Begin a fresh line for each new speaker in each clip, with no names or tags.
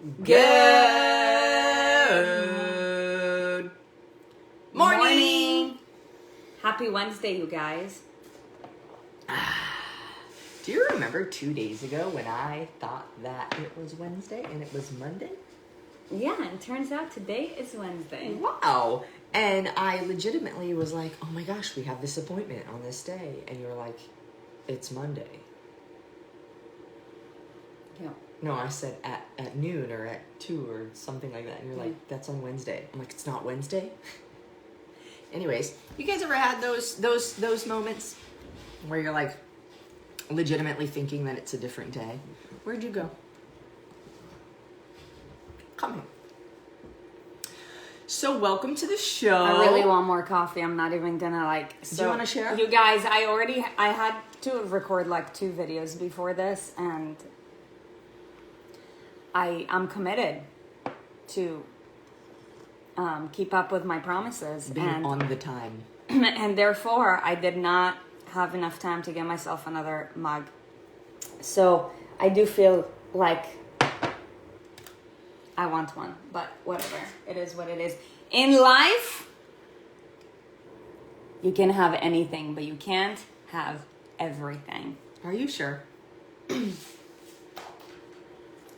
Good morning.
Happy Wednesday, you guys.
Do you remember 2 days ago when I thought that it was Wednesday and it was Monday?
Yeah, and turns out today is Wednesday.
Wow. And I legitimately was like, oh my gosh, we have this appointment on this day. And you were like, it's Monday.
Yeah.
No, I said at noon or at 2 or something like that. And you're like, that's on Wednesday. I'm like, it's not Wednesday? Anyways, you guys ever had those moments where you're like legitimately thinking that it's a different day? Where'd you go? Come here. So welcome to the show.
I really want more coffee. I'm not even gonna
Do you want to share?
You guys, I had to record 2 videos before this, and I'm committed to keep up with my promises.
Being on the time.
And therefore, I did not have enough time to get myself another mug. So I do feel like I want one, but whatever. It is what it is. In life, you can have anything, but you can't have everything.
Are you sure?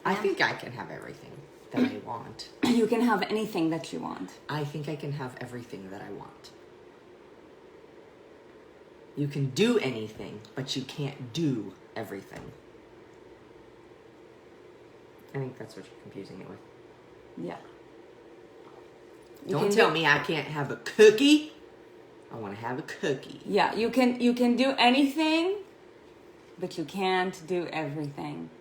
I think I can have everything that I want.
You can have anything that you want.
I think I can have everything that I want. You can do anything, but you can't do everything. I think that's what you're confusing it with.
Yeah.
Don't tell me I can't have a cookie. I want to have a cookie.
Yeah, you can do anything, but you can't do everything.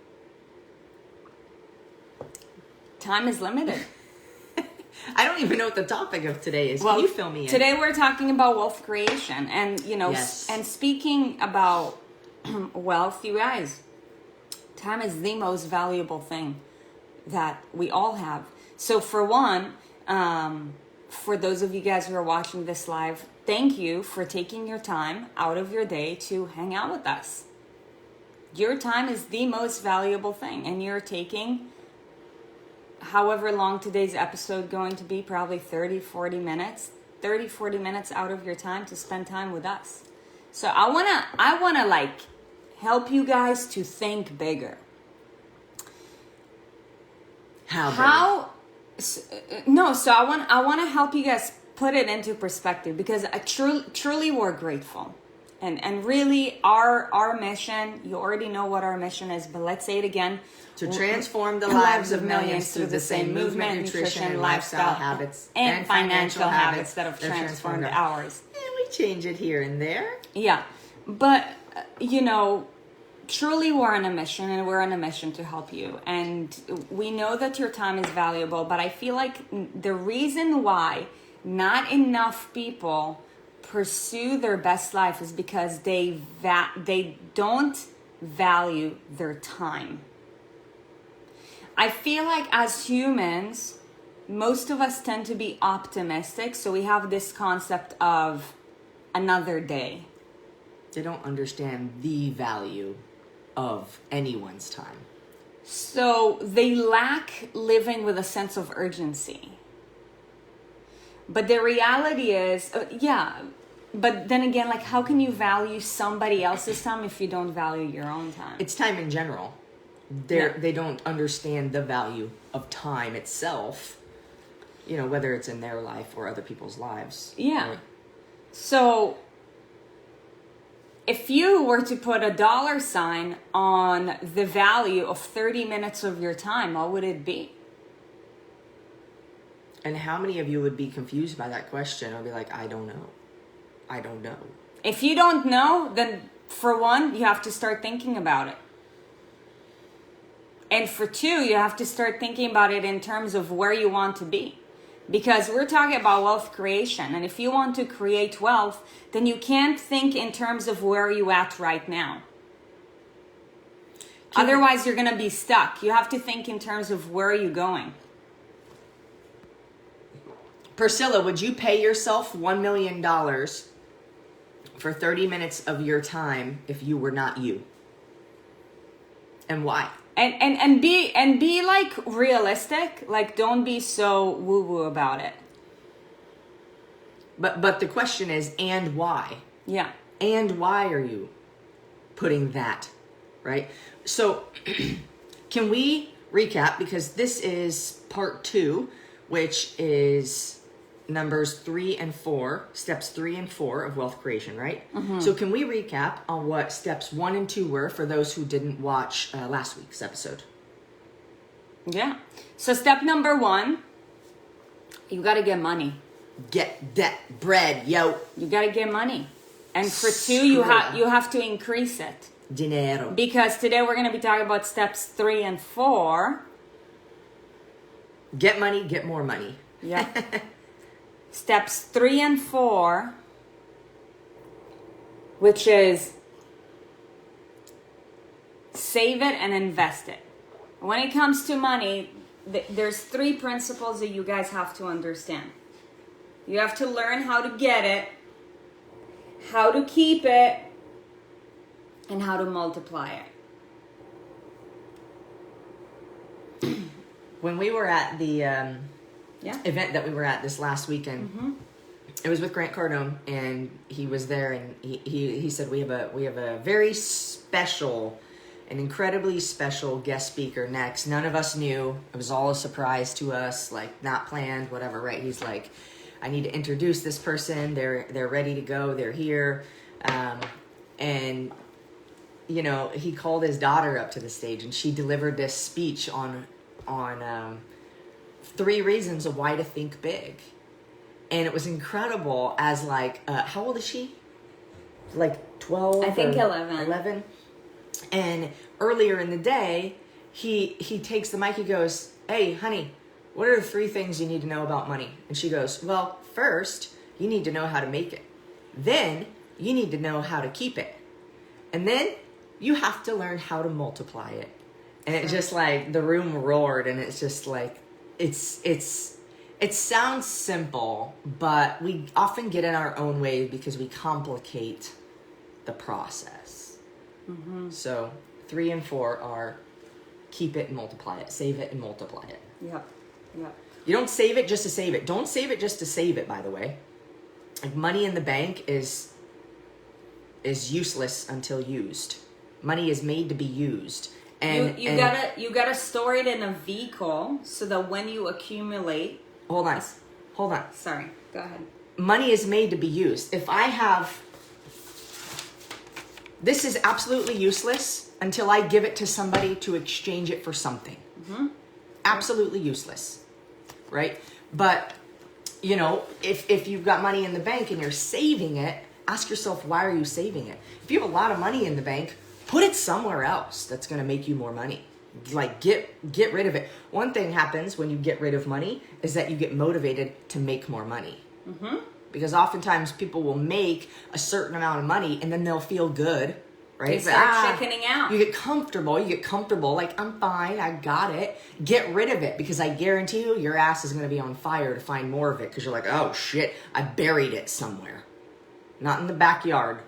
Time is limited.
I don't even know what the topic of today is.
Well,
can you fill me in?
Today we're talking about wealth creation, and
Yes.
and speaking about wealth, you guys, time is the most valuable thing that we all have. So for one, for those of you guys who are watching this live, thank you for taking your time out of your day to hang out with us. Your time is the most valuable thing, and you're taking however long today's episode going to be, probably 40 minutes out of your time to spend time with us. So I want to help you guys to think bigger.
How?
So I want to help you guys put it into perspective, because I truly we're grateful. And really our mission, you already know what our mission is, but let's say it again.
To transform the lives of millions through the same movement, nutrition, lifestyle habits, and financial habits that have transformed
ours.
And we change it here and there.
Yeah. But, truly we're on a mission, and we're on a mission to help you. And we know that your time is valuable, but I feel like the reason why not enough people pursue their best life is because they don't value their time. I feel like as humans, most of us tend to be optimistic, so we have this concept of another day.
They don't understand the value of anyone's time.
So they lack living with a sense of urgency. But the reality is, but then again, how can you value somebody else's time if you don't value your own time?
It's time in general. They don't understand the value of time itself, whether it's in their life or other people's lives.
Yeah.
Right?
So if you were to put a $sign on the value of 30 minutes of your time, what would it be?
And how many of you would be confused by that question or be like, I don't know. I don't know.
If you don't know, then for one, you have to start thinking about it. And for two, you have to start thinking about it in terms of where you want to be. Because we're talking about wealth creation. And if you want to create wealth, then you can't think in terms of where you're at right now. Otherwise, you're going to be stuck. You have to think in terms of where are you going.
Priscilla, would you pay yourself $1 million for 30 minutes of your time if you were not you? And why?
And be like realistic. Like, don't be so woo-woo about it.
But the question is, and why?
Yeah.
And why are you putting that, right? So can we recap, because this is part 2, which is numbers 3 and 4, steps 3 and 4 of wealth creation, right? Mm-hmm. So can we recap on what steps 1 and 2 were for those who didn't watch last week's episode?
Yeah. So step number 1, you got to get money.
Get that bread, yo.
You got to get money. And for 2, you have to increase it.
Dinero.
Because today we're going to be talking about steps 3 and 4.
Get money, get more money.
Yeah. Steps 3 and 4, which is save it and invest it. When it comes to money, there's 3 principles that you guys have to understand. You have to learn how to get it, how to keep it, and how to multiply it.
When we were at the event that we were at this last weekend, mm-hmm. It was with Grant Cardone, and he was there, and he said we have a very special, an incredibly special guest speaker next. None of us knew. It was all a surprise to us, like not planned, whatever, right? He's like, I need to introduce this person. They're ready to go. They're here. And you know, he called his daughter up to the stage, and she delivered this speech on 3 reasons of why to think big. And it was incredible as like, how old is she? Like 12?
I think 11.
11. And earlier in the day, he takes the mic, he goes, hey, honey, what are the 3 things you need to know about money? And she goes, well, first, you need to know how to make it. Then, you need to know how to keep it. And then, you have to learn how to multiply it. And it just like, the room roared, and it's just like, it sounds simple, but we often get in our own way because we complicate the process. Mm-hmm. So 3 and 4 are keep it and multiply it, save it and multiply it.
Yep.
You don't save it just to save it. Don't save it just to save it, by the way. Like money in the bank is useless until used. Money is made to be used. And you gotta store it in a vehicle so that when you accumulate. Hold on.
Sorry, go ahead.
Money is made to be used. If I have, this is absolutely useless until I give it to somebody to exchange it for something. Mm-hmm. Absolutely useless, right? But you know, if you've got money in the bank and you're saving it, ask yourself, why are you saving it? If you have a lot of money in the bank, put it somewhere else that's going to make you more money. Like get rid of it. One thing happens when you get rid of money is that you get motivated to make more money. Mm-hmm. Because oftentimes people will make a certain amount of money and then they'll feel good, right?
They start chickening out.
You get comfortable. Like, I'm fine. I got it. Get rid of it, because I guarantee you your ass is going to be on fire to find more of it, because you're like, oh shit, I buried it somewhere. Not in the backyard.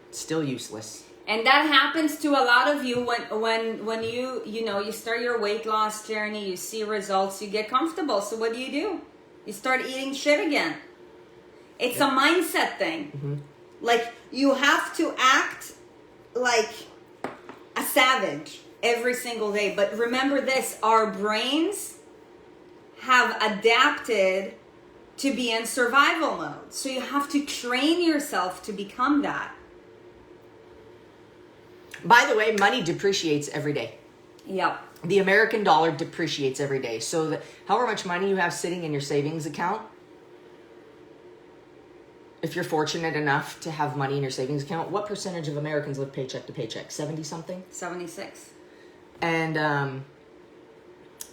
It's still useless.
And that happens to a lot of you when you start your weight loss journey, you see results, you get comfortable. So what do? You start eating shit again. It's a mindset thing. Mm-hmm. Like, you have to act like a savage every single day. But remember this, our brains have adapted to be in survival mode. So you have to train yourself to become that.
By the way, money depreciates every day.
Yep.
The American dollar depreciates every day. So however much money you have sitting in your savings account, if you're fortunate enough to have money in your savings account, what percentage of Americans live paycheck to paycheck? 70 something?
76.
And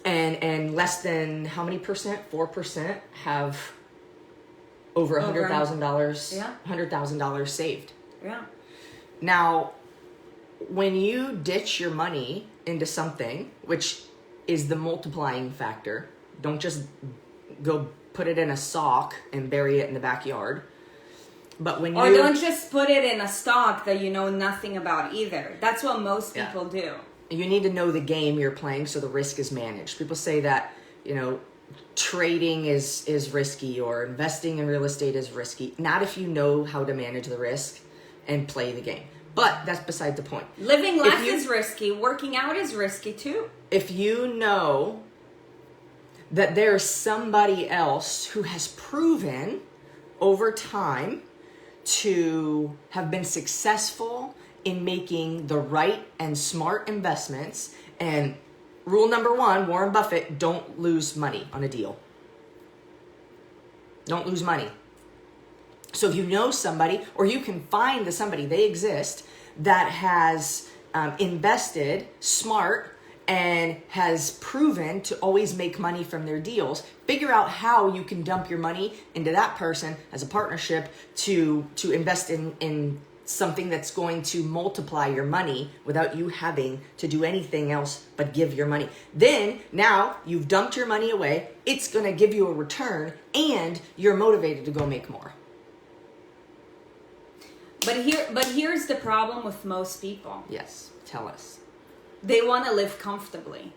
less than how many percent? 4% have over $100,000.
Yeah.
$100,000 saved.
Yeah.
Now, when you ditch your money into something, which is the multiplying factor, don't just go put it in a sock and bury it in the backyard. But when
Or don't just put it in a stock that you know nothing about either. That's what most people do.
you need to know the game you're playing so the risk is managed. People say that, trading is risky or investing in real estate is risky. Not if you know how to manage the risk and play the game. But that's beside the point.
Living life is risky. Working out is risky too.
If you know that there's somebody else who has proven over time to have been successful in making the right and smart investments, and rule number one, Warren Buffett, don't lose money on a deal. Don't lose money. So if you know somebody, or you can find the somebody, they exist, that has invested smart and has proven to always make money from their deals, figure out how you can dump your money into that person as a partnership to invest in something that's going to multiply your money without you having to do anything else but give your money. Then now you've dumped your money away, it's going to give you a return, and you're motivated to go make more.
But here's the problem with most people.
Yes, tell us.
They want to live comfortably.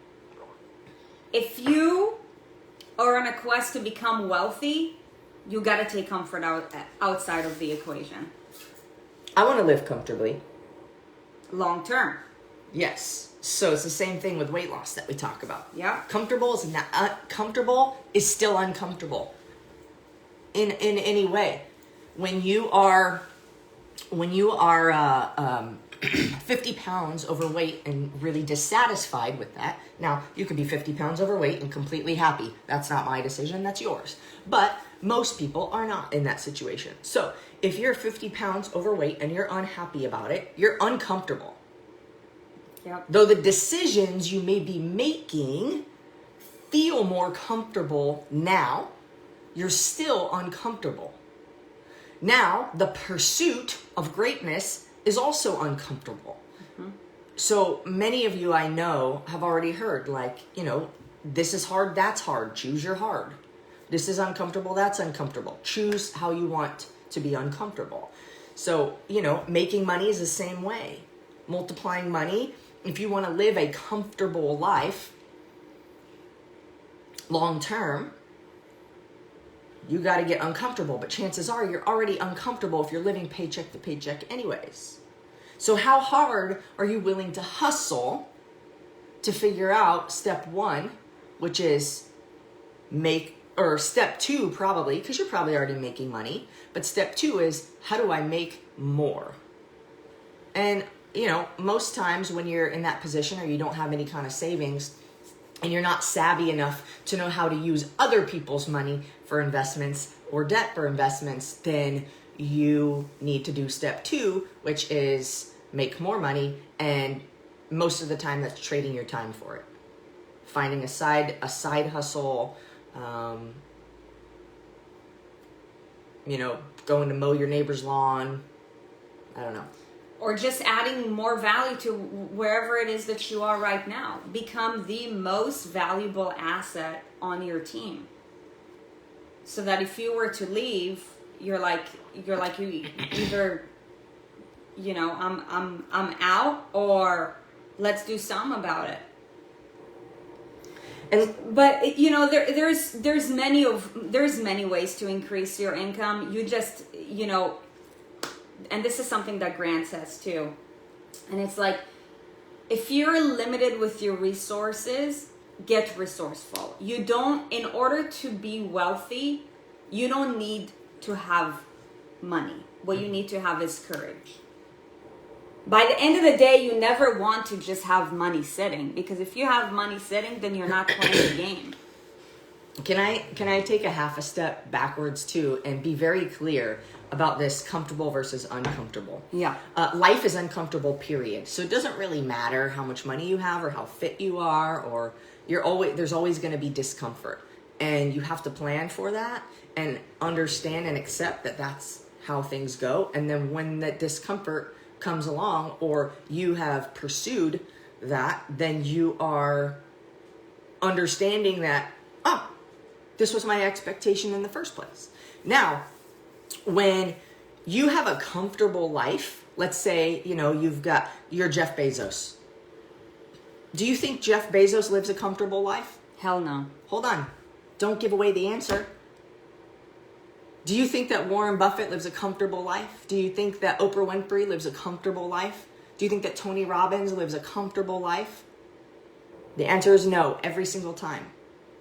If you are on a quest to become wealthy, you got to take comfort outside of the equation.
I want to live comfortably.
Long term.
Yes. So it's the same thing with weight loss that we talk about.
Yeah.
Comfortable is not comfortable is still uncomfortable. In any way, when you are 50 pounds overweight and really dissatisfied with that. Now, you could be 50 pounds overweight and completely happy. That's not my decision, that's yours. But most people are not in that situation. So if you're 50 pounds overweight and you're unhappy about it, you're uncomfortable.
Yep.
Though the decisions you may be making feel more comfortable now, you're still uncomfortable. Now, the pursuit of greatness is also uncomfortable. Mm-hmm. So many of you I know have already heard, this is hard, that's hard. Choose your hard. This is uncomfortable, that's uncomfortable. Choose how you want to be uncomfortable. So, making money is the same way. Multiplying money, if you want to live a comfortable life long term, you got to get uncomfortable, but chances are you're already uncomfortable if you're living paycheck to paycheck anyways. So how hard are you willing to hustle to figure out step one, which is step two probably, because you're probably already making money, but step two is, how do I make more? And, most times when you're in that position or you don't have any kind of savings, and you're not savvy enough to know how to use other people's money for investments or debt for investments, then you need to do step two, which is make more money. And most of the time that's trading your time for it. Finding a side hustle, going to mow your neighbor's lawn. I don't know.
Or just adding more value to wherever it is that you are right now. Become the most valuable asset on your team. So that if you were to leave, you're like you either, I'm out, or let's do something about it. But there's many ways to increase your income. You just and this is something that Grant says too. And it's like, if you're limited with your resources, get resourceful. In order to be wealthy, you don't need to have money. What you need to have is courage. By the end of the day, you never want to just have money sitting, because if you have money sitting, then you're not playing the game.
Can I take a half a step backwards too and be very clear about this comfortable versus uncomfortable?
Yeah.
Life is uncomfortable, period. So it doesn't really matter how much money you have or how fit you are, or there's always going to be discomfort. And you have to plan for that and understand and accept that that's how things go. And then when that discomfort comes along, or you have pursued that, then you are understanding that, this was my expectation in the first place. Now, when you have a comfortable life, let's say, you're Jeff Bezos Do you think Jeff Bezos lives a comfortable life?
Hell no.
Hold on. Don't give away the answer. Do you think that Warren Buffett lives a comfortable life? Do you think that Oprah Winfrey lives a comfortable life? Do you think that Tony Robbins lives a comfortable life? The answer is no, every single time.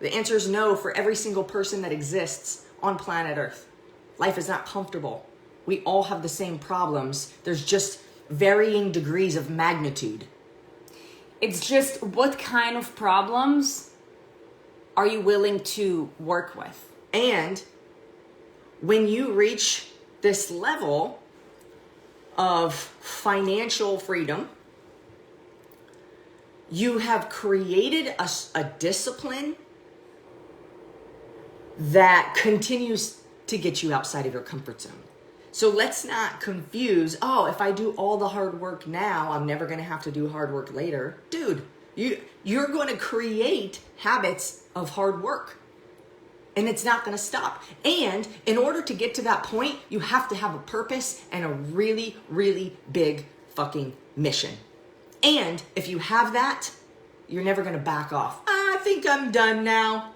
The answer is no for every single person that exists on planet Earth. Life is not comfortable. We all have the same problems. There's just varying degrees of magnitude.
It's just, what kind of problems are you willing to work with?
And when you reach this level of financial freedom, you have created a discipline that continues to get you outside of your comfort zone. So let's not confuse, oh, if I do all the hard work now, I'm never going to have to do hard work later. Dude, you're going to create habits of hard work. And it's not going to stop. And in order to get to that point, you have to have a purpose and a really, really big fucking mission. And if you have that, you're never going to back off. I think I'm done now.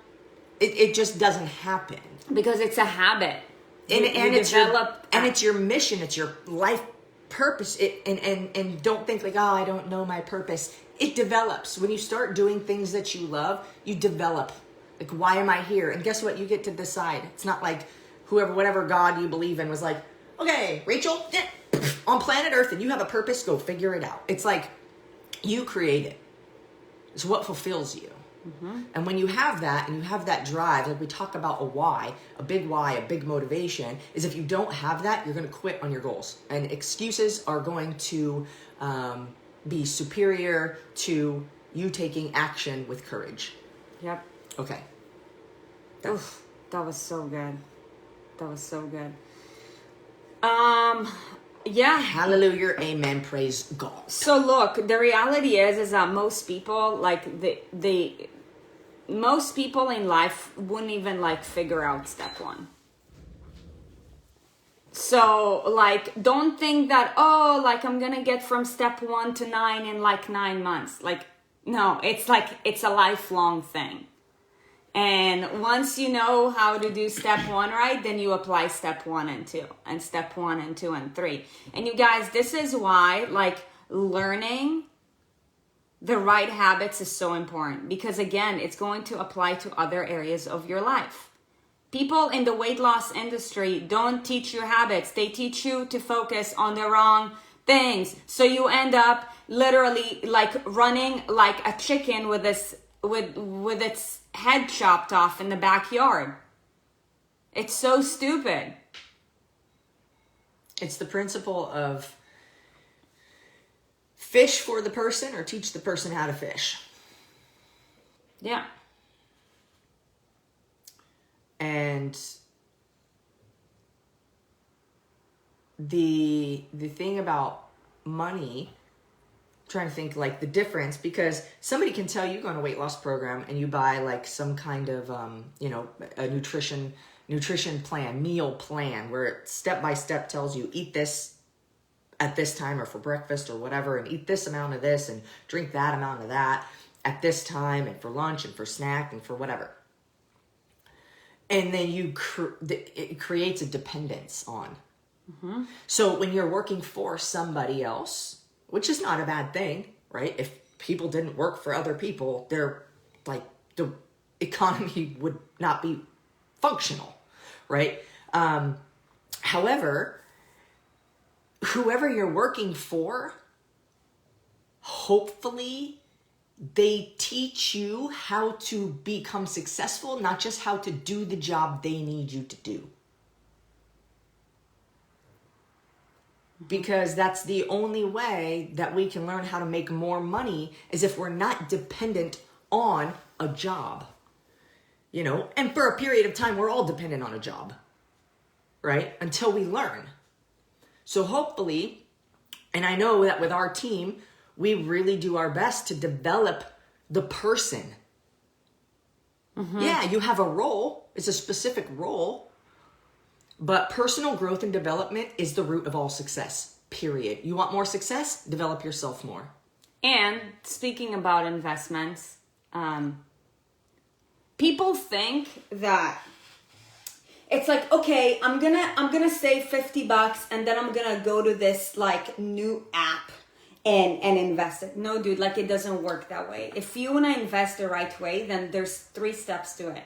It just doesn't happen.
Because it's a habit.
And it's your mission. It's your life purpose. And don't think like, oh, I don't know my purpose. It develops. When you start doing things that you love, you develop. Like, why am I here? And guess what? You get to decide. It's not like whatever God you believe in was like, okay, Rachel, on planet Earth, and you have a purpose, go figure it out. It's like, you create it. It's what fulfills you. Mm-hmm. And when you have that, and you have that drive, like we talk about a big motivation, is if you don't have that, you're going to quit on your goals. And excuses are going to be superior to you taking action with courage.
Yep.
Okay.
Oof, that was so good. That was so good. Yeah.
Hallelujah, amen, praise God.
So look, the reality is that most people, like most people in life wouldn't even like figure out step one. So like, don't think that, oh, like I'm gonna get from step 1 to 9 in like 9 months. Like, no, it's a lifelong thing. And once you know how to do step 1 right, then you apply step 1 and 2 and step 1 and 2 and 3. And you guys, this is why like learning the right habits is so important, because again, it's going to apply to other areas of your life. People in the weight loss industry don't teach you habits. They teach you to focus on the wrong things. So you end up literally like running like a chicken with its head chopped off in the backyard. It's so stupid.
It's the principle of fish for the person or teach the person how to fish.
Yeah.
And the thing about money, I'm trying to think like the difference, because somebody can tell you go on a weight loss program and you buy like some kind of a nutrition plan, meal plan, where it step by step tells you eat this at this time or for breakfast or whatever, and eat this amount of this and drink that amount of that at this time, and for lunch and for snack and for whatever. And then it creates a dependence on. Mm-hmm. So when you're working for somebody else, which is not a bad thing, right? If people didn't work for other people, the economy would not be functional, right? However, whoever you're working for, hopefully they teach you how to become successful, not just how to do the job they need you to do. Because that's the only way that we can learn how to make more money, is if we're not dependent on a job. And for a period of time, we're all dependent on a job, right? Until we learn. So hopefully, and I know that with our team, we really do our best to develop the person. Mm-hmm. Yeah, you have a role. It's a specific role. But personal growth and development is the root of all success, period. You want more success? Develop yourself more.
And speaking about investments, people think that it's like, okay, I'm gonna save $50 and then I'm gonna go to this like new app and invest it. No, dude, like it doesn't work that way. If you wanna invest the right way, then there's 3 steps to it.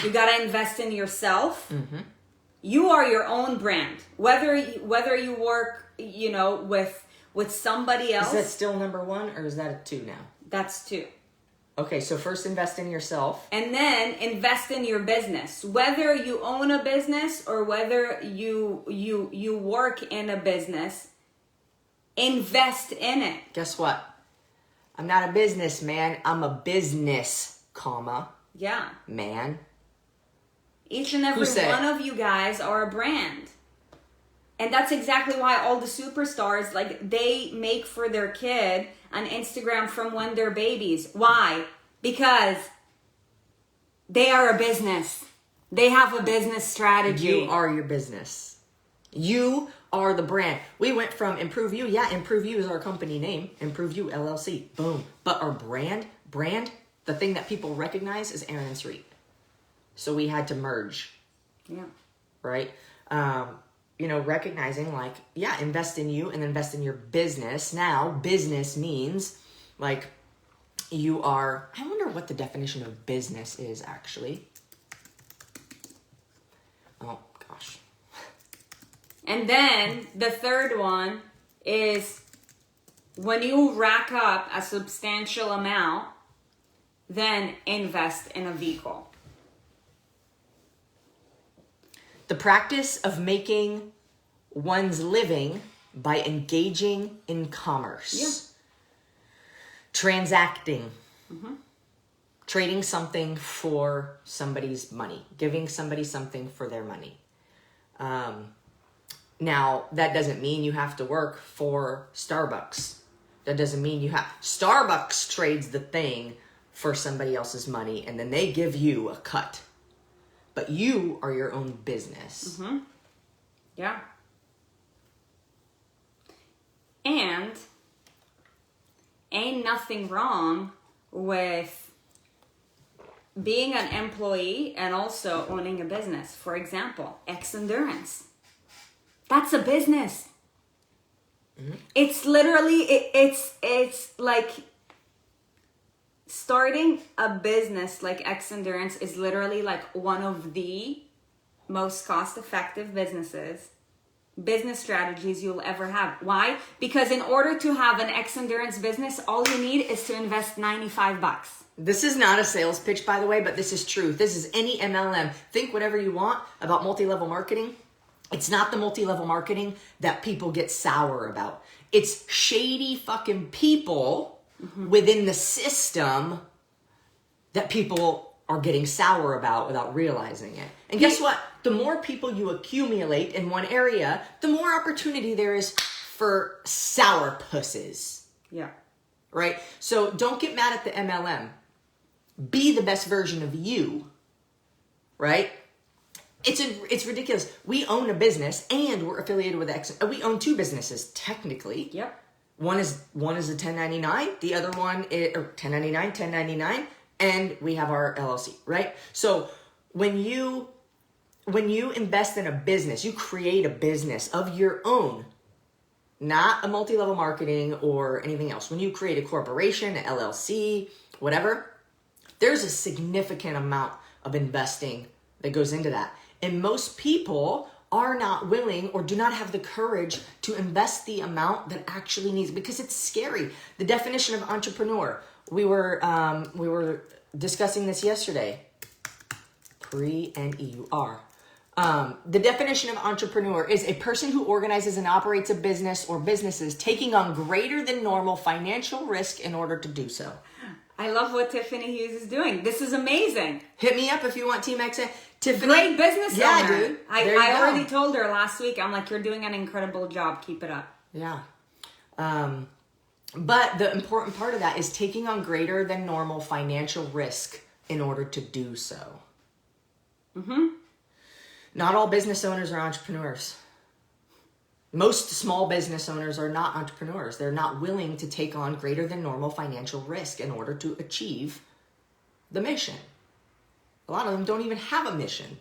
You gotta invest in yourself. Mm-hmm. You are your own brand. Whether you work, you know, with somebody else.
Is that still number 1 or is that a 2 now?
That's 2.
Okay, so first invest in yourself.
And then invest in your business. Whether you own a business or whether you work in a business, invest in it.
Guess what? I'm not a businessman. I'm a business, comma.
Yeah.
Man.
Each and every one of you guys are a brand. And that's exactly why all the superstars, like, they make for their kid an Instagram from when they're babies. Why? Because they are a business. They have a business strategy.
You are your business. You are the brand. We went from Improve You. Yeah, Improve You is our company name. Improve You, LLC. Boom. But our brand, the thing that people recognize is Erin Sarit. So we had to merge.
Yeah.
Right? You know, recognizing like, yeah, invest in you and invest in your business. Now, business means like you are, I wonder what the definition of business is actually. Oh, gosh.
And then the third one is when you rack up a substantial amount, then invest in a vehicle.
The practice of making one's living by engaging in commerce.
Yeah.
Transacting. Mm-hmm. Trading something for somebody's money. Giving somebody something for their money. Now, that doesn't mean you have to work for Starbucks. That doesn't mean you have... Starbucks trades the thing for somebody else's money, and then they give you a cut. But you are your own business.
Mm-hmm. Yeah. And ain't nothing wrong with being an employee and also owning a business. For example, X Endurance. That's a business. Mm-hmm. It's literally, it's like starting a business like X Endurance is literally like one of the most cost-effective business strategies you'll ever have. Why? Because in order to have an X Endurance business, all you need is to invest $95.
This is not a sales pitch, by the way, but this is truth. This is any MLM. Think whatever you want about multi-level marketing. It's not the multi-level marketing that people get sour about. It's shady fucking people within the system that people are getting sour about without realizing it. And guess what? The more people you accumulate in one area, the more opportunity there is for sour pusses.
Yeah.
Right? So don't get mad at the MLM. Be the best version of you. Right? It's ridiculous. We own a business and we're affiliated with X. We own 2 businesses technically.
Yep.
One is a 1099. The other one is 1099, and we have our LLC, right? So when you invest in a business, you create a business of your own, not a multi-level marketing or anything else. When you create a corporation, an LLC, whatever, there's a significant amount of investing that goes into that. And most people are not willing or do not have the courage to invest the amount that actually needs, because it's scary. The definition of entrepreneur, we were discussing this yesterday. Pre-N-E-U-R. The definition of entrepreneur is a person who organizes and operates a business or businesses taking on greater than normal financial risk in order to do so.
I love what Tiffany Hughes is doing. This is amazing.
Hit me up if you want Team X. Tiffany.
Great business owner.
Dude.
I already told her last week, I'm like, you're doing an incredible job. Keep it up.
Yeah. But the important part of that is taking on greater than normal financial risk in order to do so. Mm-hmm. Not all business owners are entrepreneurs. Most small business owners are not entrepreneurs. They're not willing to take on greater than normal financial risk in order to achieve the mission. A lot of them don't even have a mission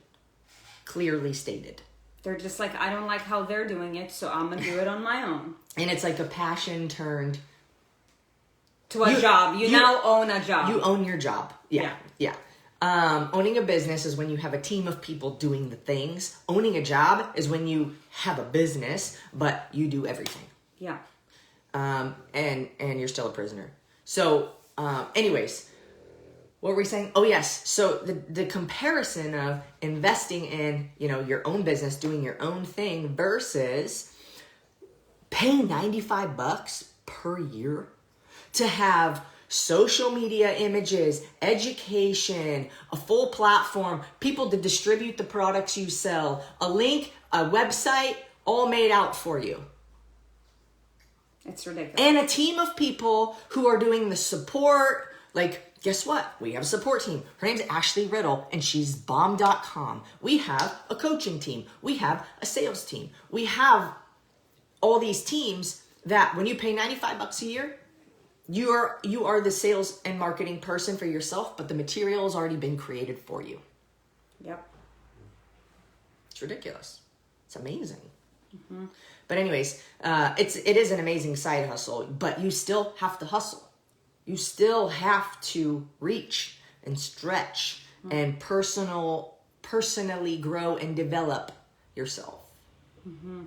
clearly stated.
They're just like, I don't like how they're doing it, so I'm going to do it on my own.
And it's like a passion turned
to a job. You now own a job.
You own your job. Yeah. Owning a business is when you have a team of people doing the things. Owning a job is when you have a business, but you do everything.
Yeah.
And you're still a prisoner. So, anyways, what were we saying? Oh, yes. So the comparison of investing in, your own business, doing your own thing versus paying $95 per year to have social media images, education, a full platform, people to distribute the products you sell, a link, a website, all made out for you.
It's ridiculous.
And a team of people who are doing the support. Like, guess what? We have a support team. Her name's Ashley Riddle, and she's bomb.com. We have a coaching team. We have a sales team. We have all these teams that when you pay $95 a year, you are the sales and marketing person for yourself, but the material has already been created for you.
Yep.
It's ridiculous. It's amazing. Mm-hmm. But anyways, it is an amazing side hustle, but you still have to hustle. You still have to reach and stretch and personally grow and develop yourself. Mm-hmm.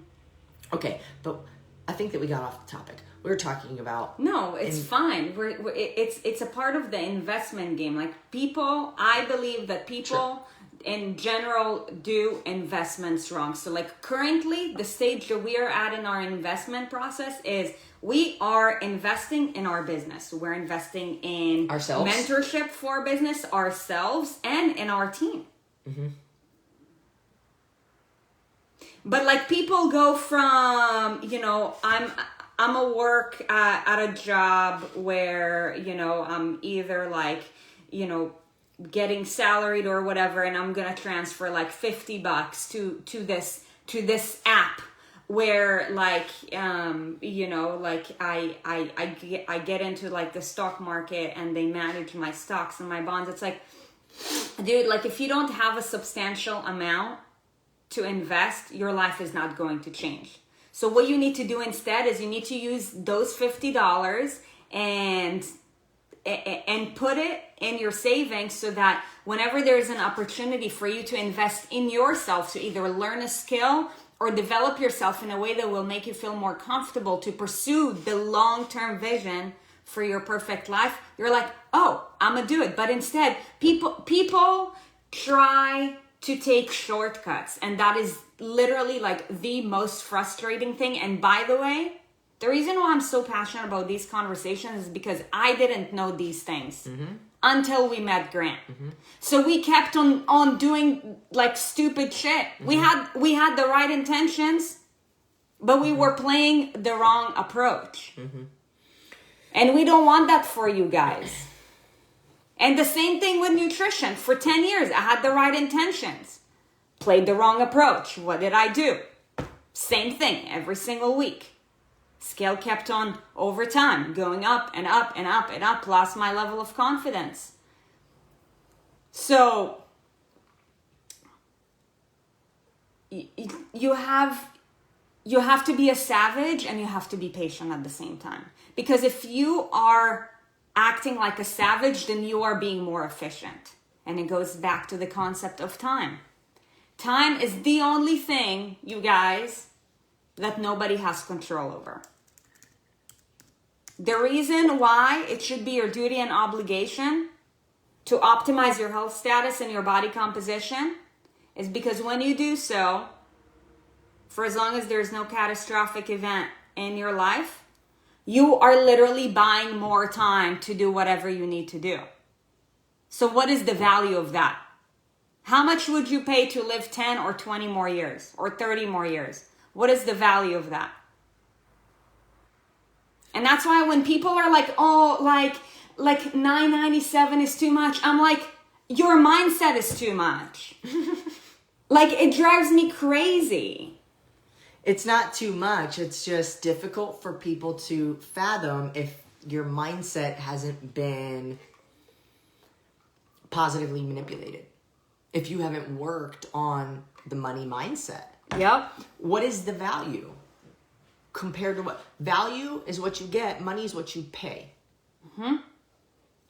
Okay, but I think that we got off the topic. We were talking about...
No, it's fine. It's a part of the investment game. Like I believe that people in general do investments wrong. So like currently, the stage that we are at in our investment process is we are investing in our business. We're investing in
ourselves,
mentorship for business, ourselves, and in our team. Mm-hmm. But like people go from, I'm a work at a job where, I'm either like, getting salaried or whatever, and I'm going to transfer like $50 to this app where like, like I get into like the stock market and they manage my stocks and my bonds. It's like, dude, like if you don't have a substantial amount to invest, your life is not going to change. So what you need to do instead is you need to use those $50 and put it in your savings so that whenever there's an opportunity for you to invest in yourself, to either learn a skill or develop yourself in a way that will make you feel more comfortable to pursue the long-term vision for your perfect life, you're like, oh, I'm gonna do it. But instead, people try to take shortcuts, and that is literally like the most frustrating thing. And by the way, the reason why I'm so passionate about these conversations is because I didn't know these things until we met Grant. Mm-hmm. So we kept on doing like stupid shit. Mm-hmm. We had the right intentions, but we were playing the wrong approach. Mm-hmm. And we don't want that for you guys. And the same thing with nutrition. For 10 years, I had the right intentions. Played the wrong approach. What did I do? Same thing every single week. Scale kept on over time, going up and up and up and up, lost my level of confidence. So, you have to be a savage and you have to be patient at the same time. Because if you are acting like a savage, then you are being more efficient. And it goes back to the concept of time. Time is the only thing, you guys, that nobody has control over. The reason why it should be your duty and obligation to optimize your health status and your body composition is because when you do so, for as long as there's no catastrophic event in your life, you are literally buying more time to do whatever you need to do. So what is the value of that? How much would you pay to live 10 or 20 more years or 30 more years? What is the value of that? And that's why when people are like, oh, like $9.97 is too much, I'm like, your mindset is too much. Like, it drives me crazy.
It's not too much. It's just difficult for people to fathom if your mindset hasn't been positively manipulated. If you haven't worked on the money mindset.
Yep.
What is the value compared to what? Value is what you get. Money is what you pay. Mm-hmm.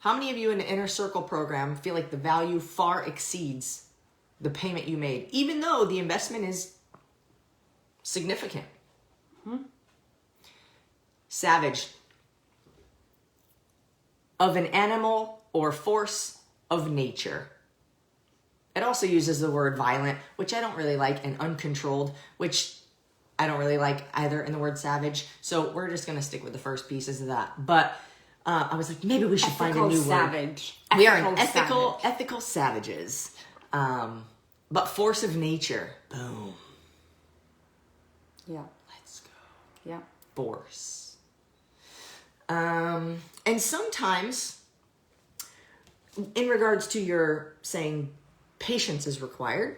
How many of you in the Inner Circle program feel like the value far exceeds the payment you made, even though the investment is significant? Mm-hmm. Savage. Of an animal or force of nature. It also uses the word violent, which I don't really like, and uncontrolled, which I don't really like either in the word savage. So we're just going to stick with the first pieces of that. But I was like, maybe we should find a new
savage.
word. We are an ethical savages. But force of nature. Boom.
Yeah.
Let's go.
Yeah.
Force. And sometimes, in regards to your saying patience is required,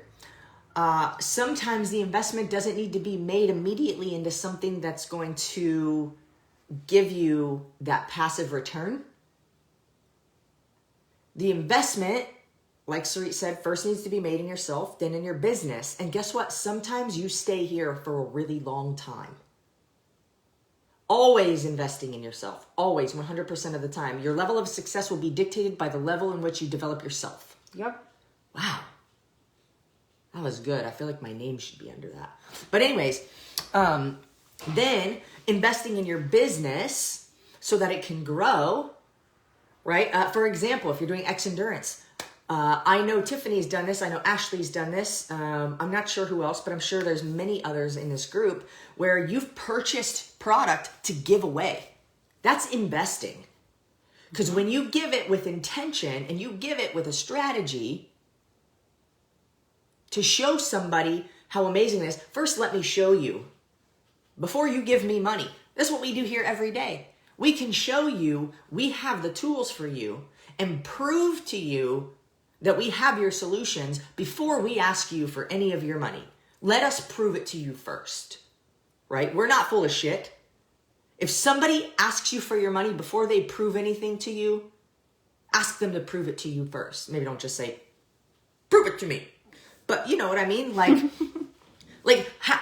sometimes the investment doesn't need to be made immediately into something that's going to give you that passive return. The investment, like Sarit said, first needs to be made in yourself, then in your business. And guess what? Sometimes you stay here for a really long time. Always investing in yourself. Always, 100% of the time. Your level of success will be dictated by the level in which you develop yourself.
Yep.
Wow. That was good. I feel like my name should be under that. But anyways, then investing in your business so that it can grow, right? For example, if you're doing X endurance, I know Tiffany's done this. I know Ashley's done this. I'm not sure who else, but I'm sure there's many others in this group where you've purchased product to give away. That's investing. Because when you give it with intention and you give it with a strategy to show somebody how amazing it is, first let me show you before you give me money. That's what we do here every day. We can show you we have the tools for you and prove to you that we have your solutions before we ask you for any of your money. Let us prove it to you first, right? We're not full of shit. If somebody asks you for your money before they prove anything to you, ask them to prove it to you first. Maybe don't just say, prove it to me. But you know what I mean? Like,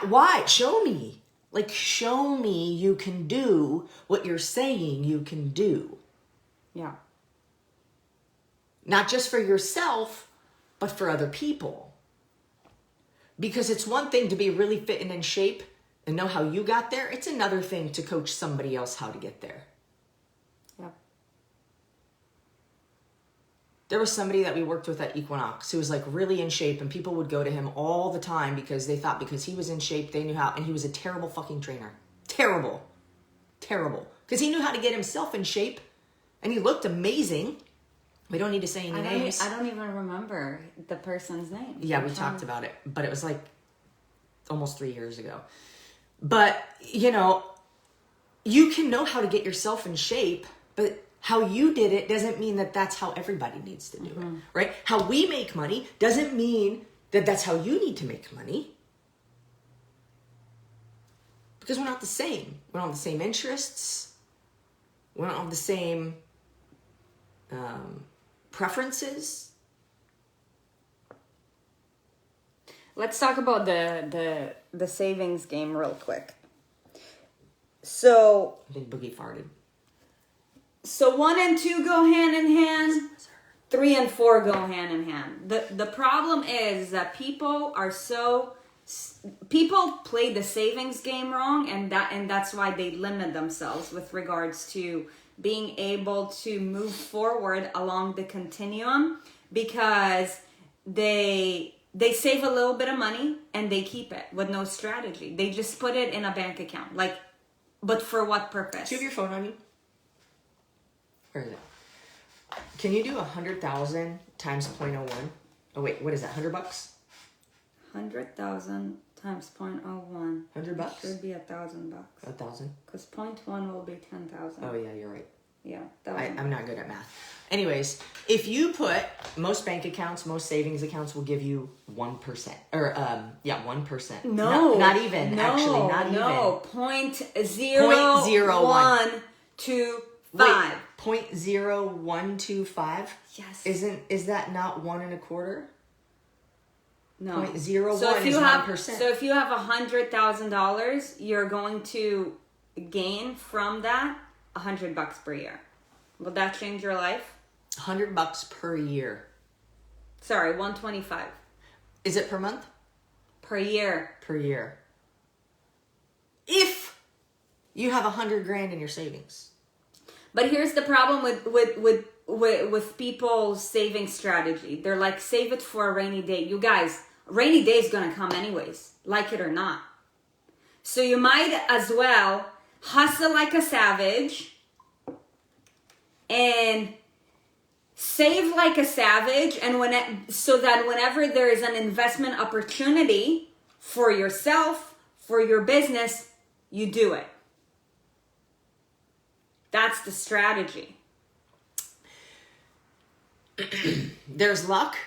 why? Show me. Like, show me you can do what you're saying you can do.
Yeah.
Not just for yourself, but for other people. Because it's one thing to be really fit and in shape and know how you got there. It's another thing to coach somebody else how to get there.
Yeah.
There was somebody that we worked with at Equinox who was like really in shape, and people would go to him all the time because they thought because he was in shape, they knew how, and he was a terrible fucking trainer. Terrible. Because he knew how to get himself in shape, and he looked amazing. We don't need to say any names.
I don't even remember the person's name.
Yeah, we talked about it, but it was like almost 3 years ago. But, you know, you can know how to get yourself in shape, but how you did it doesn't mean that that's how everybody needs to do it, right? How we make money doesn't mean that that's how you need to make money. Because we're not the same. We don't have the same interests. We don't have the same preferences.
Let's talk about the savings game real quick. So
I think Boogie farted.
So 1 and 2 go hand in hand. 3 and 4 go hand in hand. The problem is that people play the savings game wrong, and that's why they limit themselves with regards to being able to move forward along the continuum, because they save a little bit of money and they keep it with no strategy. They just put it in a bank account. Like, but for what purpose?
Do you have your phone on you? Where is it? Can you do 100,000 times 0.01? Oh wait, what is that? $100?
100,000 times 0.01.
$100?
Should be $1,000.
1,000.
Because 0.1 will be 10,000.
Oh yeah, you're right.
Yeah.
I'm not good at math. Anyways, if you put most bank accounts, most savings accounts will give you 1%. Or 1%.
No.
Not even, actually, not even.
No, 0.0125.
Wait, 0.0125?
Yes.
Is that not 1.25?
No.
0.01 is 1%.
So if you have $100,000, you're going to gain from that $100 per year. Will that change your life?
$100 per year.
Sorry, 125.
Is it per month?
Per year.
Per year. If you have $100,000 in your savings.
But here's the problem with people's saving strategy. They're like, save it for a rainy day. You guys, rainy day is gonna come anyways, like it or not. So you might as well hustle like a savage and save like a savage, and so that whenever there is an investment opportunity for yourself, for your business, you do it. That's the strategy.
There's luck.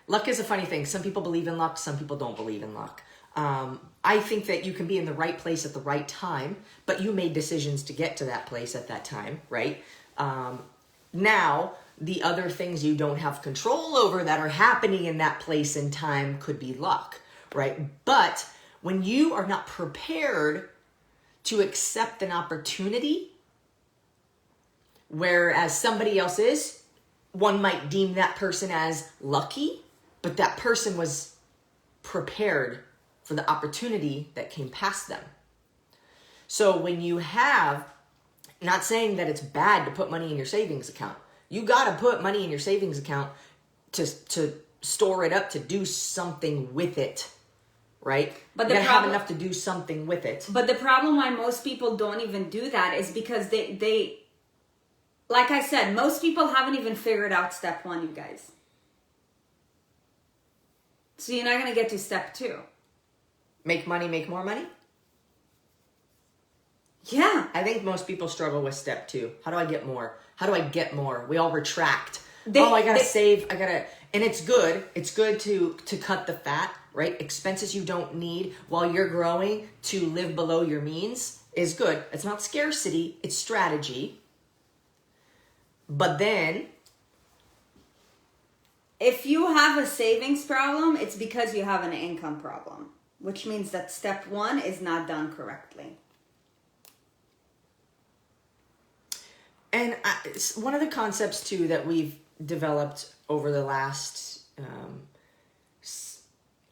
Luck is a funny thing. Some people believe in luck. Some people don't believe in luck. I think that you can be in the right place at the right time, but you made decisions to get to that place at that time, right? Now, the other things you don't have control over that are happening in that place and time could be luck, right? But when you are not prepared to accept an opportunity, whereas somebody else is, one might deem that person as lucky, but that person was prepared for the opportunity that came past them. So when you have, not saying that it's bad to put money in your savings account. You got to put money in your savings account to store it up, to do something with it, right? But you got to have enough to do something with it.
But the problem why most people don't even do that is because they like I said, most people haven't even figured out step 1, you guys. So you're not going to get to step 2.
Make money, make more money?
Yeah.
I think most people struggle with step 2. How do I get more? How do I get more? We all retract. I gotta save. And it's good. It's good to cut the fat, right? Expenses you don't need while you're growing to live below your means is good. It's not scarcity. It's strategy. But then,
if you have a savings problem, it's because you have an income problem, which means that step 1 is not done correctly.
And one of the concepts, too, that we've developed over the last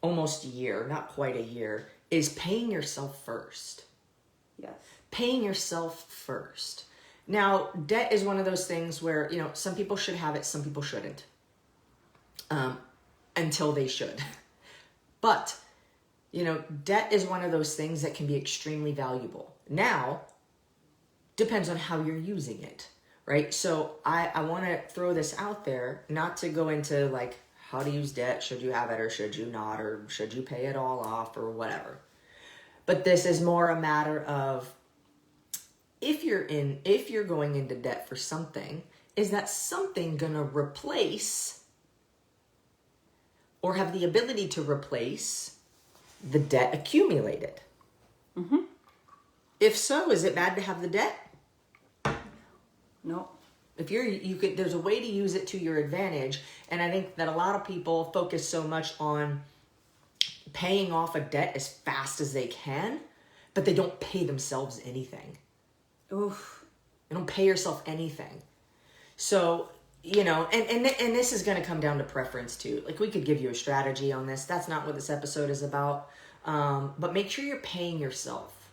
almost year, not quite a year, is paying yourself first.
Yes.
Paying yourself first. Now, debt is one of those things where, some people should have it, some people shouldn't. Until they should. But, debt is one of those things that can be extremely valuable. Now, depends on how you're using it, right? So I want to throw this out there, not to go into like how to use debt, should you have it or should you not, or should you pay it all off or whatever. But this is more a matter of if you're going into debt for something, is that something going to replace or have the ability to replace the debt accumulated?
Mm-hmm.
If so, is it bad to have the debt?
No.
If there's a way to use it to your advantage. And I think that a lot of people focus so much on paying off a debt as fast as they can, but they don't pay themselves anything.
Oof.
You don't pay yourself anything. So, and this is going to come down to preference too. Like, we could give you a strategy on this. That's not what this episode is about. But make sure you're paying yourself.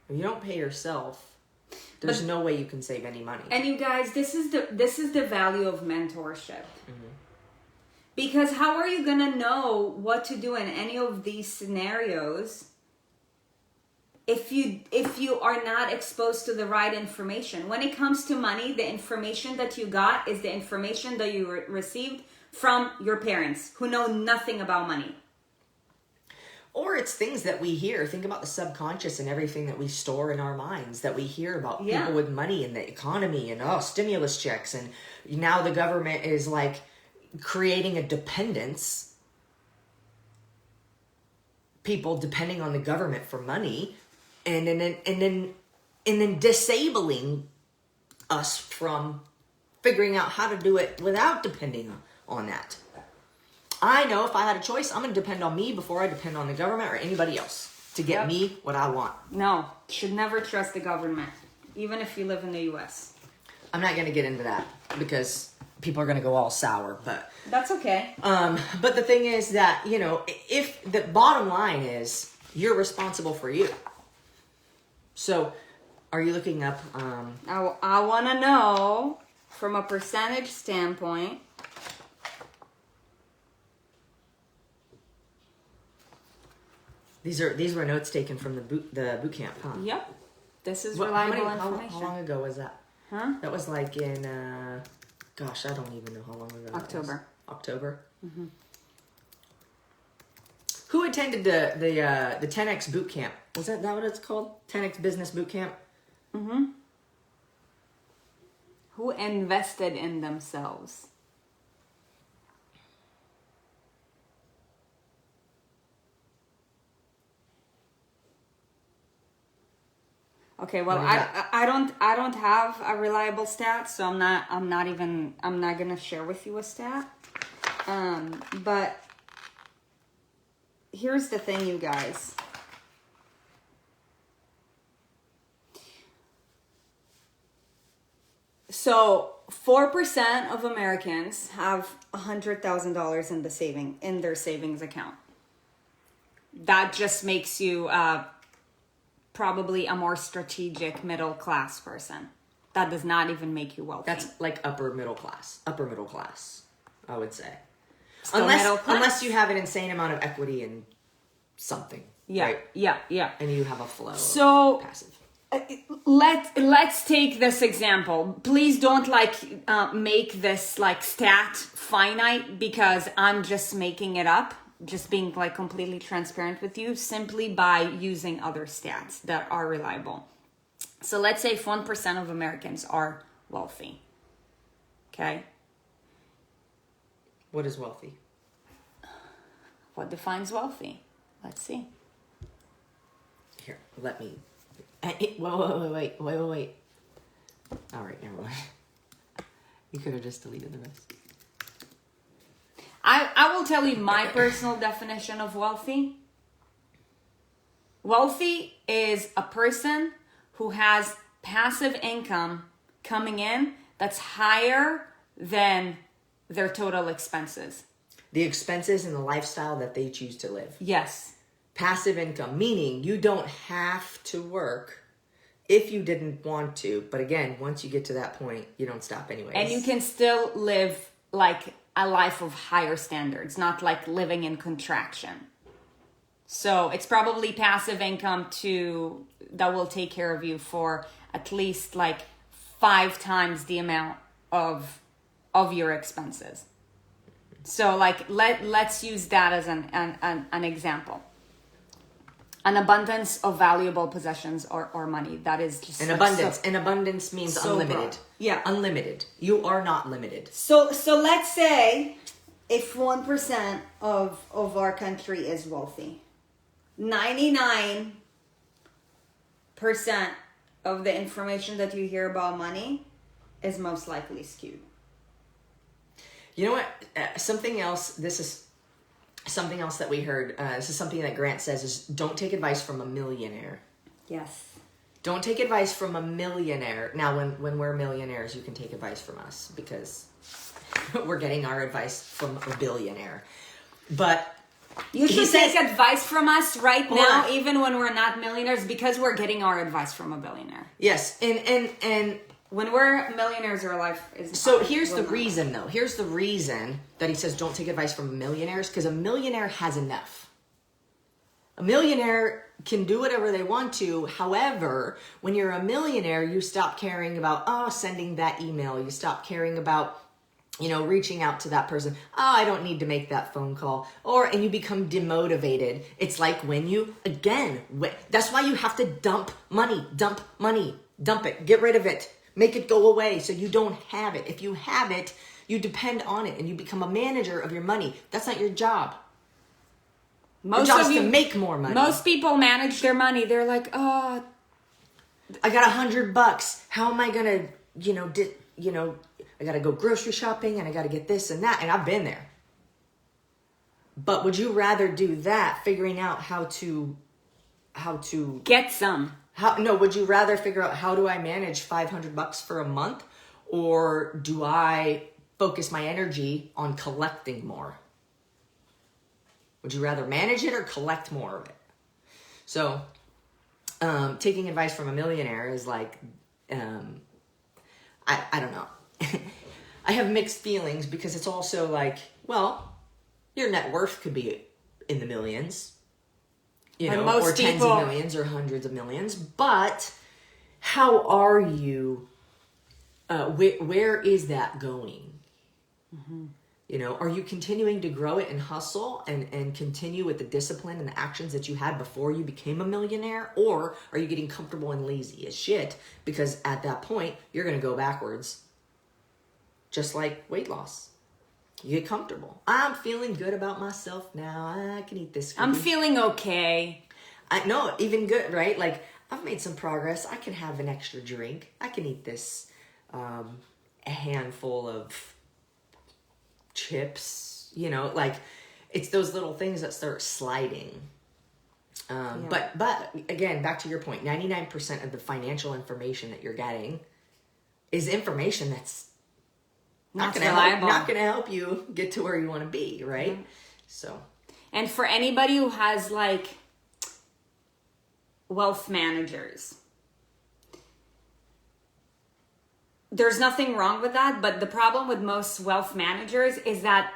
If you don't pay yourself, there's no way you can save any money.
And you guys, this is the value of mentorship. Mm-hmm. Because how are you going to know what to do in any of these scenarios if you are not exposed to the right information? When it comes to money, the information that you got is the information that you received from your parents who know nothing about money.
Or it's things that we hear. Think about the subconscious and everything that we store in our minds, that we hear about people with money and the economy and stimulus checks. And now the government is like creating a dependence. People depending on the government for money, and then disabling us from figuring out how to do it without depending on that. I know if I had a choice, I'm going to depend on me before I depend on the government or anybody else to get me what I want.
No, should never trust the government, even if you live in the U.S.
I'm not going to get into that because people are going to go all sour, but
that's okay.
But the thing is that, you know, if the bottom line is you're responsible for you. So are you looking up?
I want to know from a percentage standpoint.
These were notes taken from the boot camp, huh?
Yep. This is reliable
How
information.
long ago was that?
Huh?
That was like in, gosh, I don't even know how long ago.
October.
October. Mm-hmm. Who attended the 10X boot camp? Was that what it's called? 10X business boot camp.
Mm-hmm. Who invested in themselves? Okay, well, I don't have a reliable stat, so I'm not gonna share with you a stat. But here's the thing, you guys. So 4% of Americans have $100,000 in their savings account. That just makes you probably a more strategic middle class person. That does not even make you wealthy.
That's like upper middle class, I would say.
Still middle class.
Unless you have an insane amount of equity in something.
Yeah,
right?
yeah.
And you have a flow
of
passive.
Let's take this example. Please don't make this like stat finite, because I'm just making it up. Just being like completely transparent with you, simply by using other stats that are reliable. So let's say 1% of Americans are wealthy. Okay.
What is wealthy?
What defines wealthy? Let's see.
Here, let me. Wait. All right, never mind. You could have just deleted the rest.
I will tell you my personal definition of wealthy. Wealthy is a person who has passive income coming in that's higher than their total expenses.
The expenses and the lifestyle that they choose to live.
Yes.
Passive income, meaning you don't have to work if you didn't want to. But again, once you get to that point, you don't stop anyways.
And you can still live like a life of higher standards, not like living in contraction. So it's probably passive income that will take care of you for at least like 5 times the amount of your expenses. So like let's use that as an example. An abundance of valuable possessions or money. That is just
an abundance. An abundance means
so
unlimited.
broad. Yeah,
unlimited. You are not limited.
So let's say if 1% of our country is wealthy, 99% of the information that you hear about money is most likely skewed.
You know what? Something else. This is something else that we heard. This is something that Grant says is don't take advice from a millionaire.
Yes.
Don't take advice from a millionaire. Now, when we're millionaires, you can take advice from us because we're getting our advice from a billionaire. But
you should take advice from us right now, even when we're not millionaires, because we're getting our advice from a billionaire.
Yes, and
when we're millionaires, our life is.
So here's the reason, though. Here's the reason that he says don't take advice from millionaires, because a millionaire has enough. A millionaire can do whatever they want to. However, when you're a millionaire, you stop caring about sending that email. You stop caring about reaching out to that person. Oh, I don't need to make that phone call. And you become demotivated. It's like that's why you have to dump money, dump it, get rid of it, make it go away so you don't have it. If you have it, you depend on it and you become a manager of your money. That's not your job. Your job is to make more money.
Most people manage their money. They're like, oh,
I got $100. How am I going to, I got to go grocery shopping and I got to get this and that. And I've been there. But would you rather do that, figuring out how to
get some?
Would you rather figure out how do I manage $500 for a month? Or do I focus my energy on collecting more? Would you rather manage it or collect more of it? So, taking advice from a millionaire is like, I don't know. I have mixed feelings because it's also like, well, your net worth could be in the millions, or tens of millions or hundreds of millions. But how are you? Where is that going? Mm-hmm. Are you continuing to grow it and hustle and continue with the discipline and the actions that you had before you became a millionaire? Or are you getting comfortable and lazy as shit? Because at that point, you're going to go backwards. Just like weight loss. You get comfortable. I'm feeling good about myself now. I can eat this cookie.
I'm feeling okay.
I know, even good, right? Like, I've made some progress. I can have an extra drink. I can eat this a handful of chips, like it's those little things that start sliding. But again, back to your point, 99% of the financial information that you're getting is information that's not going to help you get to where you want to be, right? Mm-hmm. So,
and for anybody who has like wealth managers, there's nothing wrong with that, but the problem with most wealth managers is that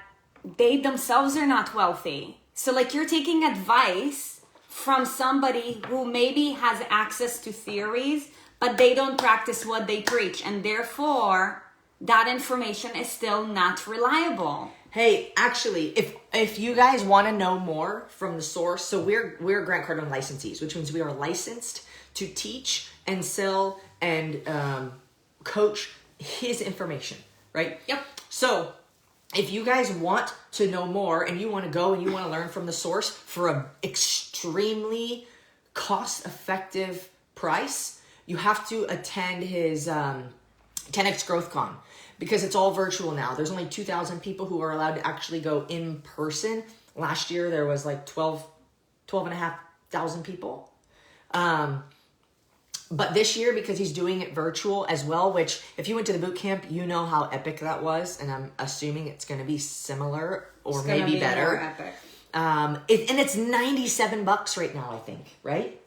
they themselves are not wealthy. So like you're taking advice from somebody who maybe has access to theories, but they don't practice what they preach. And therefore, that information is still not reliable.
Hey, actually, if you guys want to know more from the source, so we're Grant Cardone licensees, which means we are licensed to teach and sell and coach his information, right? Yep. So if you guys want to know more and you want to go and you want to learn from the source for an extremely cost-effective price, you have to attend his 10X Growth Con because it's all virtual now. There's only 2,000 people who are allowed to actually go in person. Last year, there was like 12,500 people. But this year, because he's doing it virtual as well, which if you went to the boot camp, you know how epic that was. And I'm assuming it's going to be similar or maybe better.
More epic.
And it's $97 right now, I think, right?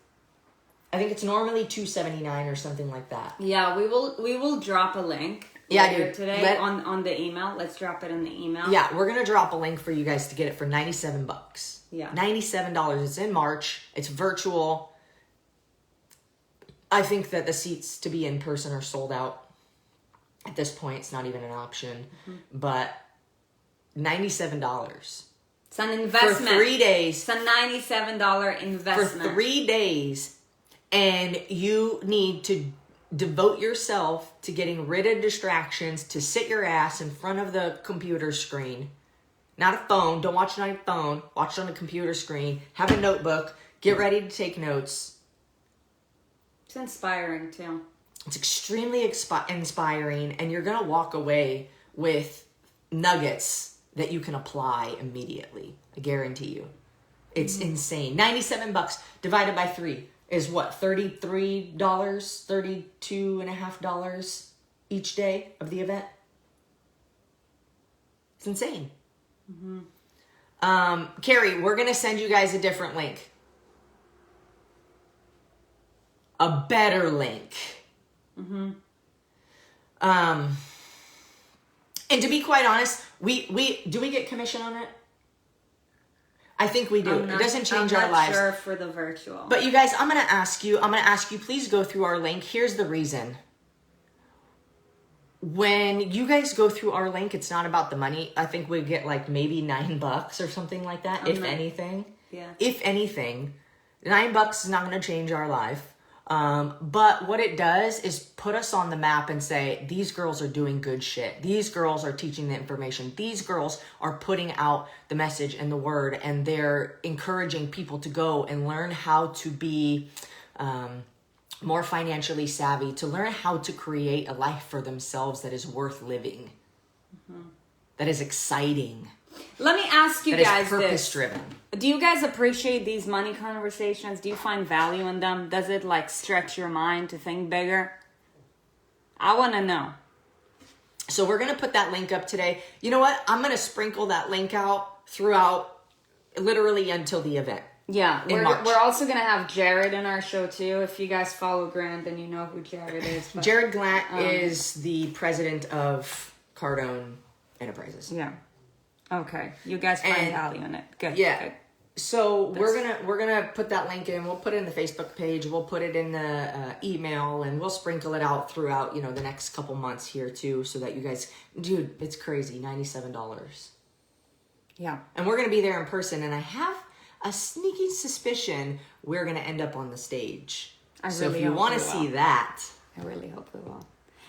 I think it's normally $279 or something like that.
Yeah, we will drop a link later today on the email. Let's drop it in the email.
Yeah, we're going to drop a link for you guys to get it for $97.
Yeah.
$97. It's in March. It's virtual. I think that the seats to be in person are sold out. At this point, it's not even an option. Mm-hmm. But $97.
It's an investment.
For 3 days.
It's a $97 investment.
For 3 days. And you need to devote yourself to getting rid of distractions, to sit your ass in front of the computer screen. Not a phone. Don't watch it on your phone. Watch it on the computer screen. Have a notebook. Get ready to take notes.
It's inspiring too.
It's extremely inspiring, and you're going to walk away with nuggets that you can apply immediately. I guarantee you. It's insane. $97 divided by 3 is what? $33, $32.50 each day of the event. It's insane. Mm-hmm. Carrie, we're going to send you guys a different link. A better link. Mm-hmm. And to be quite honest, we do we get commission on it? I think we do. It doesn't change our lives.
I'm not sure for the virtual.
But you guys, I'm going to ask you, please go through our link. Here's the reason. when you guys go through our link, it's not about the money. I think we get like maybe $9 or something like that, if anything.
Yeah.
If anything, $9 is not going to change our life. But what it does is put us on the map and say, these girls are doing good shit. These girls are teaching the information. These girls are putting out the message and the word, and they're encouraging people to go and learn how to be, more financially savvy, to learn how to create a life for themselves that is worth living, that is exciting.
Let me ask you guys
this. Purpose-driven.
Do you guys appreciate these money conversations? Do you find value in them? Does it like stretch your mind to think bigger? I want to know.
So we're going to put that link up today. You know what? I'm going to sprinkle that link out throughout literally until the event.
Yeah,
in March.
We're also going to have Jared in our show too. If you guys follow Grant, then you know who Jared is. But,
Jared Glant is the president of Cardone Enterprises.
Yeah. Okay. You guys find value in it. Good.
Yeah.
Good.
So we're gonna put that link in. We'll put it in the Facebook page. We'll put it in the email, and we'll sprinkle it out throughout the next couple months here too, so that you guys, dude, it's crazy, $97.
Yeah.
And we're gonna be there in person, and I have a sneaky suspicion we're gonna end up on the stage. So if you want to see that,
I really hope we will.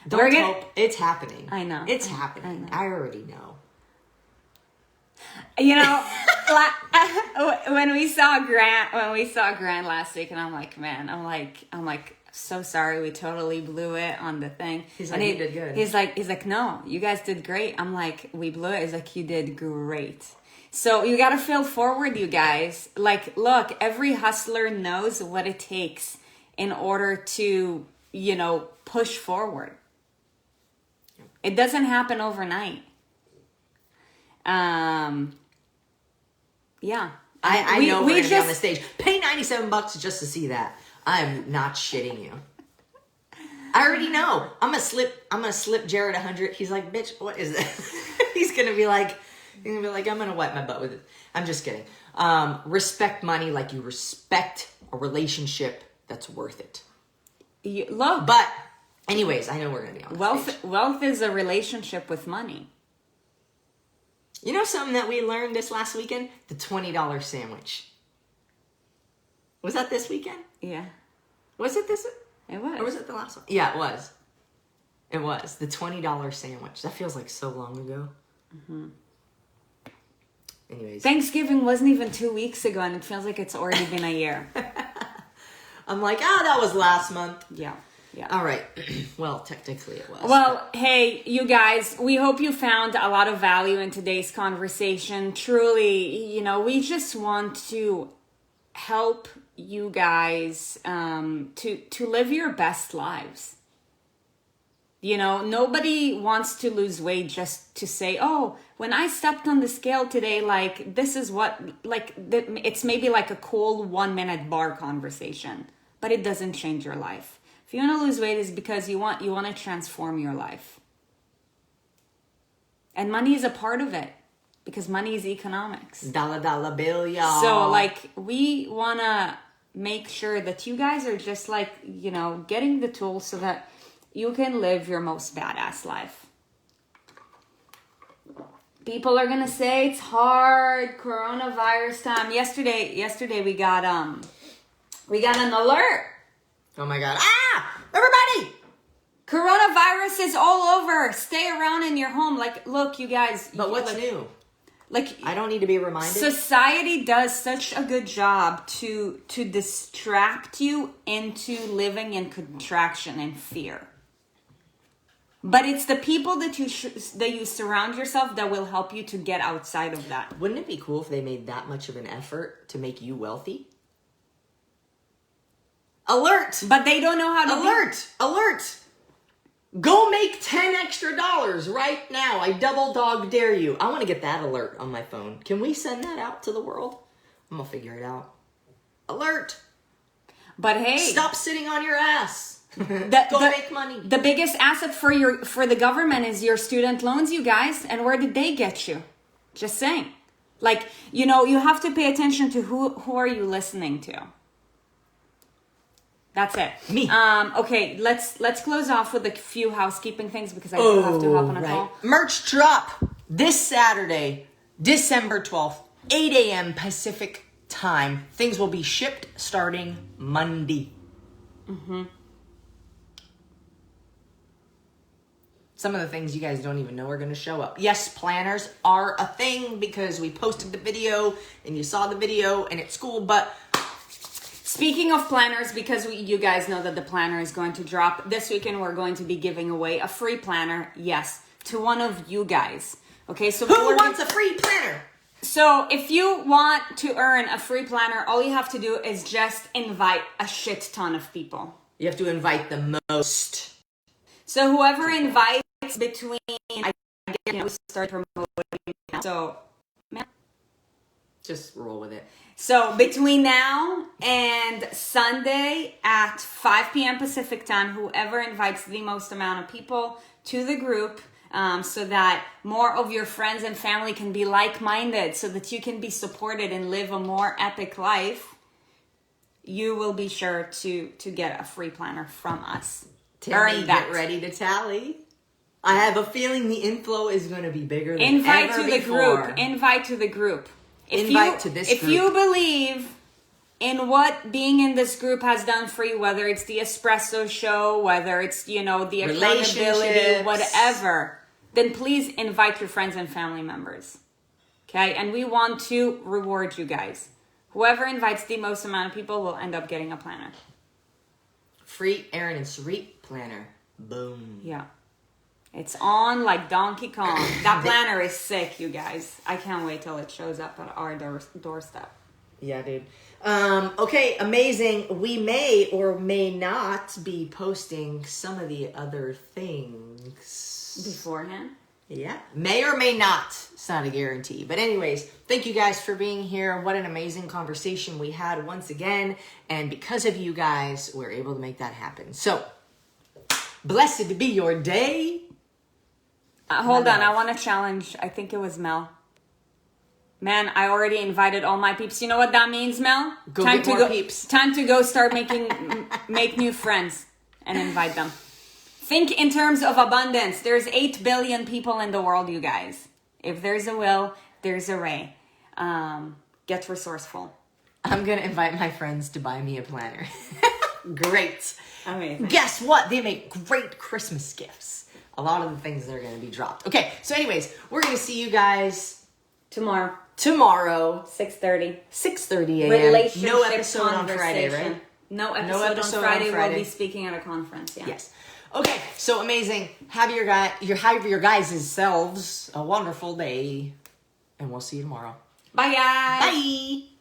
Don't hope. It's happening.
I know.
It's happening. I already know.
You know, when we saw Grant last week, and I'm like, man, I'm like, so sorry, we totally blew it on the thing.
He's like, you did good.
He's like, no, you guys did great. I'm like, we blew it. He's like, you did great. So you got to feel forward, you guys. Like, look, every hustler knows what it takes in order to, push forward. It doesn't happen overnight. Yeah.
I know we're gonna be on the stage. Pay $97 just to see that. I'm not shitting you. I already know. I'm gonna slip Jared 100. He's like, bitch, what is this? He's gonna be like, I'm gonna wipe my butt with it. I'm just kidding. Respect money like you respect a relationship that's worth it. But anyways, I know we're gonna be on the stage.
Wealth is a relationship with money.
You know something that we learned this last weekend? The $20 sandwich. Was that this weekend?
Yeah.
Was it this?
It was.
Or was it the last one? Yeah, it was. It was. The $20 sandwich. That feels like so long ago. Mm-hmm. Anyways.
Thanksgiving wasn't even 2 weeks ago, and it feels like it's already been a year.
I'm like, that was last month.
Yeah. Yeah.
All right. Well, technically it was.
Well, hey, you guys, we hope you found a lot of value in today's conversation. Truly, we just want to help you guys to live your best lives. Nobody wants to lose weight just to say, oh, when I stepped on the scale today, like, this is what, like, it's maybe like a cool 1-minute bar conversation, but it doesn't change your life. If you want to lose weight, it's because you want to transform your life. And money is a part of it, because money is economics.
Dollar bill, y'all.
So, like, we want to make sure that you guys are just, like, getting the tools so that you can live your most badass life. People are going to say it's hard, coronavirus time. Yesterday we got an alert.
Oh my God. Everybody!
Coronavirus is all over. Stay around in your home. Like, look, you guys.
But what's new?
Like,
I don't need to be reminded.
Society does such a good job to distract you into living in contraction and fear. But it's the people that you surround yourself that will help you to get outside of that.
Wouldn't it be cool if they made that much of an effort to make you wealthy? Alert!
But they don't know how to
Alert! Go make $10 extra right now. I double dog dare you. I want to get that alert on my phone. Can we send that out to the world? I'm going to figure it out. Alert!
But hey,
stop sitting on your ass. Go make money.
The biggest asset for the government is your student loans, you guys. And where did they get you? Just saying. Like, you have to pay attention to who are you listening to. That's it.
Me.
Okay, let's close off with a few housekeeping things because I do have to hop on a call.
Merch drop this Saturday, December 12th, 8 a.m. Pacific time. Things will be shipped starting Monday. Some of the things you guys don't even know are going to show up. Yes, planners are a thing because we posted the video and you saw the video and it's cool, but
speaking of planners, because you guys know that the planner is going to drop this weekend, we're going to be giving away a free planner, yes, to one of you guys. Okay, so
who wants a free planner?
So if you want to earn a free planner, all you have to do is just invite a shit ton of people.
You have to invite the most.
So whoever invites between, we start promoting now. So,
just roll with it.
So between now and Sunday at 5 p.m. Pacific time, whoever invites the most amount of people to the group, so that more of your friends and family can be like-minded, so that you can be supported and live a more epic life, you will be sure to get a free planner from us.
Tammy, get ready to tally. I have a feeling the inflow is going to be bigger than ever before.
Invite to the group.
If
you believe in what being in this group has done for you, whether it's the espresso show, whether it's, the accountability, whatever, then please invite your friends and family members. Okay? And we want to reward you guys. Whoever invites the most amount of people will end up getting a planner.
Free Erin and Sarit planner. Boom.
Yeah. It's on like Donkey Kong. That planner is sick, you guys. I can't wait till it shows up at our doorstep.
Yeah, dude. Okay, amazing. We may or may not be posting some of the other things
beforehand.
Yeah, may or may not. It's not a guarantee. But anyways, thank you guys for being here. What an amazing conversation we had once again. And because of you guys, we're able to make that happen. So, blessed be your day.
Hold on, I want to challenge. I think it was Mel. Man, I already invited all my peeps. You know what that means, Mel?
Time to go. Peeps.
Time to go start make new friends and invite them. Think in terms of abundance. There's 8 billion people in the world, you guys. If there's a will, there's a way. Get resourceful.
I'm going to invite my friends to buy me a planner. Great.
Amazing.
Guess what? They make great Christmas gifts. A lot of the things that are going to be dropped. Okay, so anyways, we're going to see you guys
tomorrow.
6:30 a.m.
Relationship
no episode on Friday, right?
No episode on Friday. We'll be speaking at a conference. Yeah.
Yes. Okay, so amazing. Have your guys' selves a wonderful day, and we'll see you tomorrow.
Bye, guys.
Bye.